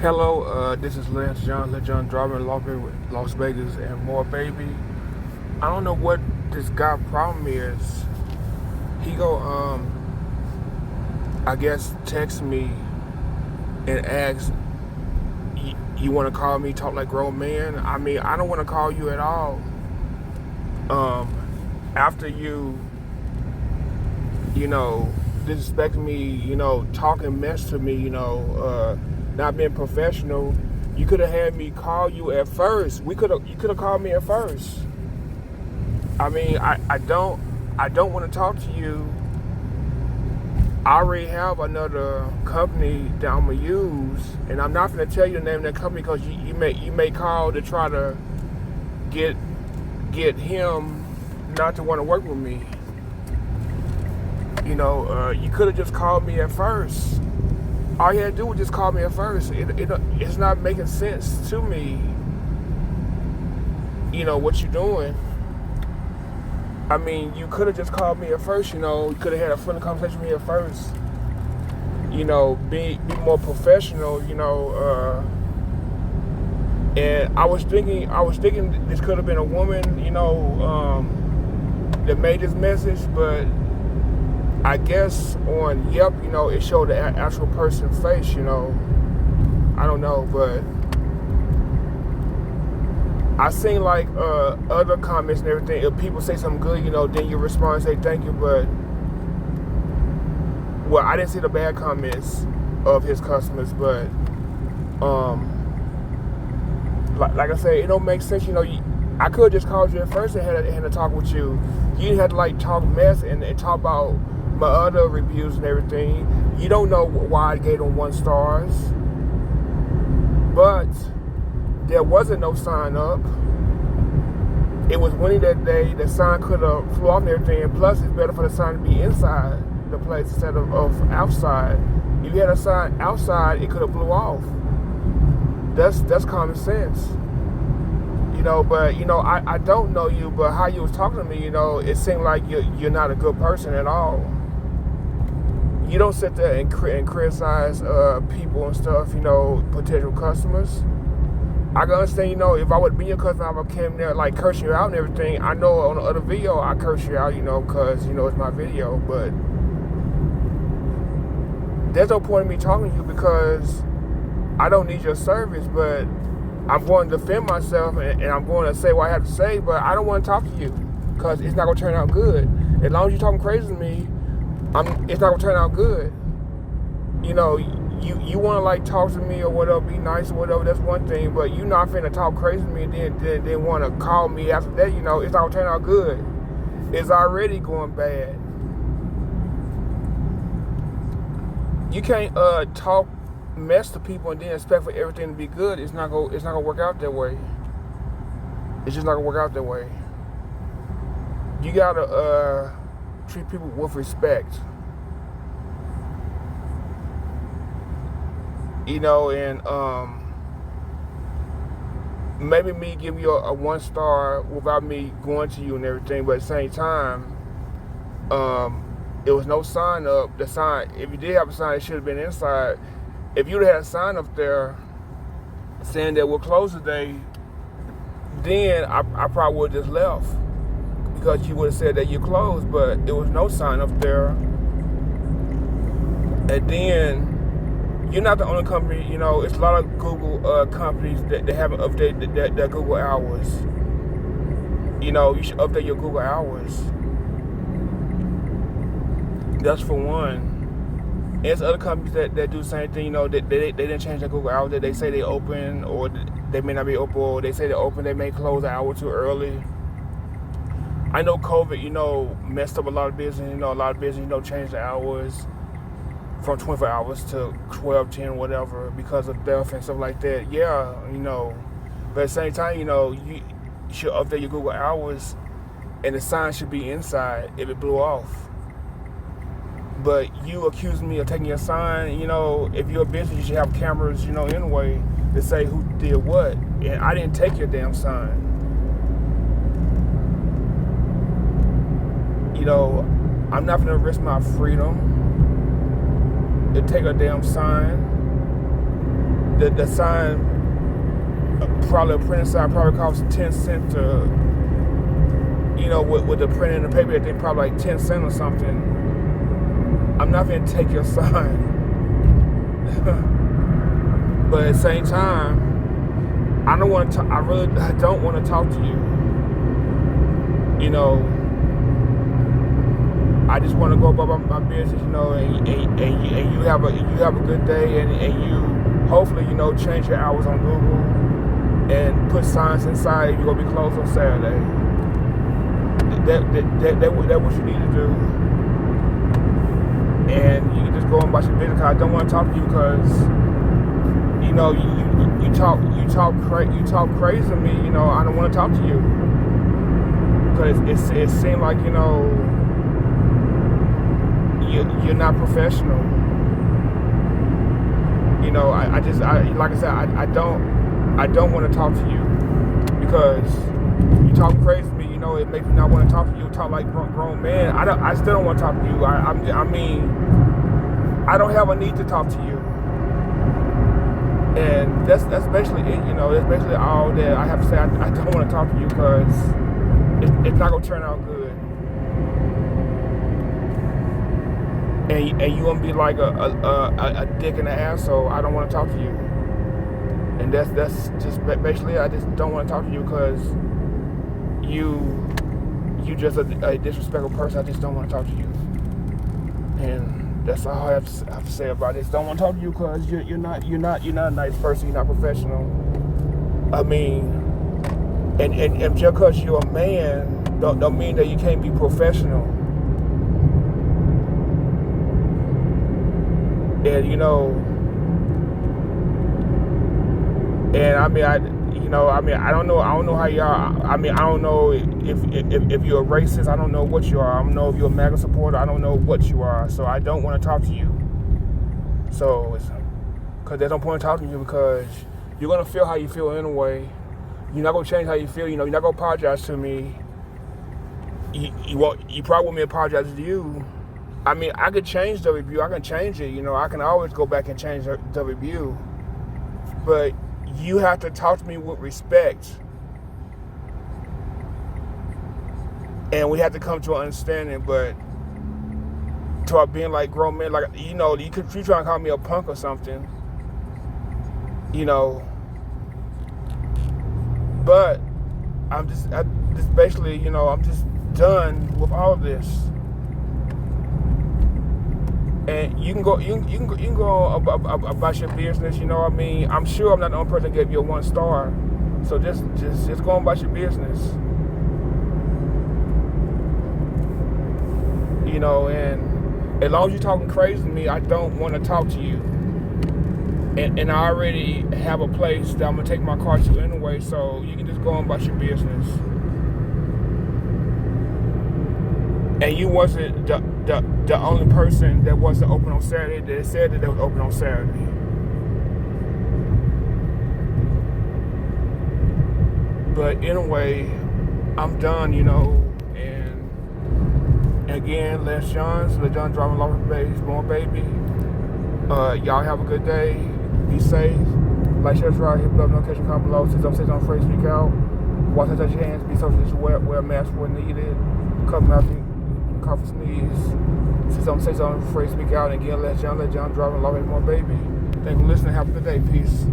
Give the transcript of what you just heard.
Hello, this is Lance John, LeJohn Driver in Las Vegas, and more, baby. I don't know what this guy problem is. He go, I guess, text me and ask, you want to call me, talk like grown man? I mean, I don't want to call you at all. After you know, disrespect me, talking mess to me, not being professional. You could have had me call you at first. You could have called me at first. I mean, I don't want to talk to you. I already have another company that I'm gonna use, and I'm not gonna tell you the name of that company because you may call to try to get him not to want to work with me. You could have just called me at first. All you had to do was just call me at first. It's not making sense to me. What you're doing. I mean, you could have just called me at first. You could have had a friendly conversation with me at first. Be more professional. And I was thinking this could have been a woman. That made this message, but I guess on Yep, it showed the actual person's face, I don't know, but I seen like other comments and everything. If people say something good, then you respond and say thank you. But well, I didn't see the bad comments of his customers, but like I said, it don't make sense. I could have just called you at first and had to talk with you. You didn't have to like talk mess and talk about my other reviews and everything. You don't know why I gave them 1 stars, but there wasn't no sign up. It was windy that day. The sign could have flew off and everything. And plus, it's better for the sign to be inside the place instead of outside. If you had a sign outside, it could have blew off. That's common sense. But I don't know you, but how you was talking to me, it seemed like you're not a good person at all. You don't sit there and criticize people and stuff, potential customers. I can understand, if I would be your customer, I would have came there like cursing you out and everything. I know on the other video I curse you out, because it's my video, but there's no point in me talking to you because I don't need your service, but I'm going to defend myself and I'm going to say what I have to say, but I don't want to talk to you because it's not going to turn out good. As long as you're talking crazy to me, it's not going to turn out good. You want to like talk to me or whatever, be nice or whatever, that's one thing, but you're not finna talk crazy to me and then want to call me after that, it's not going to turn out good. It's already going bad. You can't talk mess to people and then expect for everything to be good. It's not gonna work out that way. It's just not gonna work out that way. You gotta treat people with respect. And maybe me give you a 1 star without me going to you and everything, but at the same time, there was no sign up. The sign, if you did have a sign, it should have been inside. If you'd had a sign up there saying that we're closed today, then I probably would have just left because you would have said that you're closed, but there was no sign up there. And then you're not the only company, it's a lot of Google companies that haven't updated their Google hours. You should update your Google hours. That's for one. And there's other companies that do the same thing, they didn't change their Google hours, that they say they open, or they may not be open, or they say they're open, they may close an hour too early. I know COVID, messed up a lot of business, a lot of business, changed the hours from 24 hours to 12, 10, whatever, because of theft and stuff like that. Yeah, but at the same time, you should update your Google hours, and the sign should be inside if it blew off. But you accuse me of taking your sign, if you're a business, you should have cameras, anyway, to say who did what. And I didn't take your damn sign. I'm not gonna risk my freedom to take a damn sign the sign, probably a printing sign, probably costs 10 cents to, with the print and the paper, I think probably like 10 cents or something. I'm not gonna take your sign. But at the same time, I don't want to. I don't want to talk to you. I just want to go about my business, and you have a good day, and you hopefully change your hours on Google and put signs inside. You're gonna be closed on Saturday. That's what you need to do, and you can just go about your business. I don't want to talk to you because you talk crazy to me. I don't want to talk to you because it seemed like you're not professional. Like I said, I don't want to talk to you because you talk crazy to me. It makes me not want to talk to you. You talk like grown man. I still don't want to talk to you. I don't have a need to talk to you. And that's basically it. That's basically all that I have to say. I don't want to talk to you because it's not gonna turn out good. And you gonna be like a dick in the asshole. I don't want to talk to you. And that's just basically. I just don't want to talk to you because you just a disrespectful person. I just don't want to talk to you. And that's all I have to say about it. Don't want to talk to you because you're not a nice person. You're not professional. And just because you're a man don't mean that you can't be professional. And I don't know how y'all. I don't know if you're a racist. I don't know what you are. I don't know if you're a MAGA supporter. I don't know what you are. So I don't want to talk to you. So, because there's no point in talking to you because you're gonna feel how you feel anyway. You're not gonna change how you feel. You're not gonna apologize to me. You probably want me to apologize to you. I could change the review. I can change it. I can always go back and change the review. But you have to talk to me with respect. And we have to come to an understanding. But to being like grown men, like, you try to call me a punk or something. But I'm just basically, I'm just done with all of this. And you can go about your business. I'm sure I'm not the only person that gave you a 1 star. So just go on about your business. And as long as you're talking crazy to me, I don't want to talk to you. And I already have a place that I'm gonna take my car to anyway. So you can just go on about your business. And you wasn't the only person that wasn't open on Saturday that said that they was open on Saturday. But anyway, I'm done, and again, Les John driving along with more baby. Y'all have a good day. Be safe. Like, share, subscribe, hit the notification comment below. Since I'm saying on Facebook, speak out. Wash and touch your hands. Be social distance. Wear a mask when needed. Cover after you cough and sneeze. Since I'm saying on Facebook, speak out. And again, let John driving along with more baby. Thank you for listening. Have a good day. Peace.